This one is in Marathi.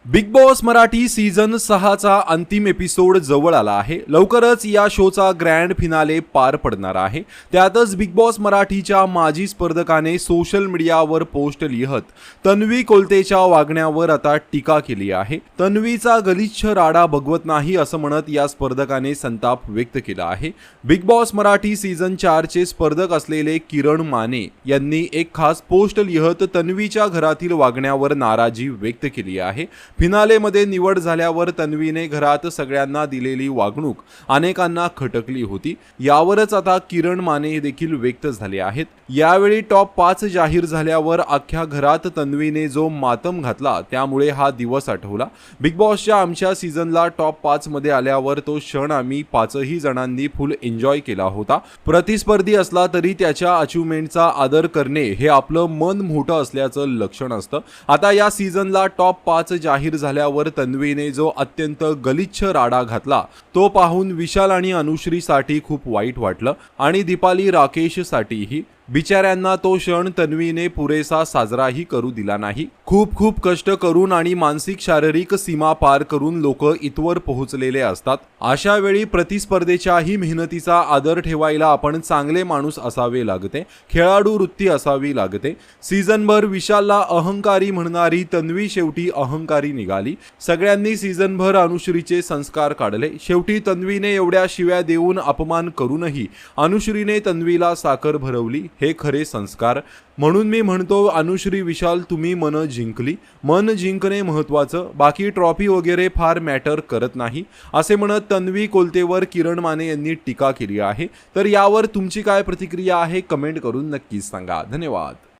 बिग बॉस मराठी सीझन 6चा अंतिम एपिसोड जवळ आला आहे। लवकरच या शोचा ग्रँड फिनाले पार पडणार आहे। त्यातच बिग बॉस मराठीच्या माजी स्पर्धकाने सोशल मीडियावर पोस्ट लिहत तन्वी कोलतेच्या वागण्यावर आता टीका केली आहे। तन्वीचा गलिच्छ राडा बघवत नाही असं म्हणत या स्पर्धकाने संताप व्यक्त केला आहे। बिग बॉस मराठी सीझन 4 चे स्पर्धक असलेले किरण माने यांनी एक खास पोस्ट लिहत तन्वीच्या घरातील वागण्यावर नाराजी व्यक्त केली आहे। फिनालेमध्ये निवड झाल्यावर तन्वीने घरात सगळ्यांना दिलेली वागणूक अनेकांना खटकली होती। यावरच आता किरण माने देखील व्यक्त झाले आहेत। यावेळी टॉप 5 जाहीर झाल्यावर अख्ख्या घरात तन्वीने जो मातम घातला त्यामुळे हा दिवस आठवला। बिग बॉसच्या आमच्या सीझनला टॉप 5 मध्ये आल्यावर तो क्षण आम्ही 5ही जणांनी फुल एन्जॉय केला होता। प्रतिस्पर्धी असला तरी त्याच्या अचिव्हमेंटचा आदर करणे हे आपलं मन मोठं असल्याचं लक्षण असतं। आता या सीझनला टॉप 5 जाहीर झाल्यावर तन्वीने जो अत्यंत गलिच्छ राडा घातला तो पाहून विशाल आणि अनुश्रीसाठी खूप वाईट वाटलं आणि दीपाली राकेशसाठीही। बिचाऱ्यांना तो क्षण तन्वीने पुरेसा साजराही करू दिला नाही। खूप कष्ट करून आणि मानसिक शारीरिक सीमा पार करून लोक इथवर पोहोचलेले असतात। अशा वेळी प्रतिस्पर्धेच्याही मेहनतीचा आदर ठेवायला आपण चांगले माणूस असावे लागते, खेळाडू वृत्ती असावी लागते। सीझनभर विशालला अहंकारी म्हणणारी तन्वी शेवटी अहंकारी निघाली। सगळ्यांनी सीझनभर अनुश्रीचे संस्कार काढले। शेवटी तन्वीने एवढ्या शिव्या देऊन अपमान करूनही अनुश्रीने तन्वीला साखर भरवली। हे खरे संस्कार। म्हणून मी म्हणतो अनुश्री विशाल तुम्ही मन जिंकली। मन जिंकणे महत्त्वाचं, बाकी ट्रॉफी वगैरे फार मॅटर करत नाही असे म्हणत तन्वी कोलतेवर किरण माने यांनी टीका केली आहे। तर यावर तुमची काय प्रतिक्रिया आहे कमेंट करून नक्कीच सांगा। धन्यवाद।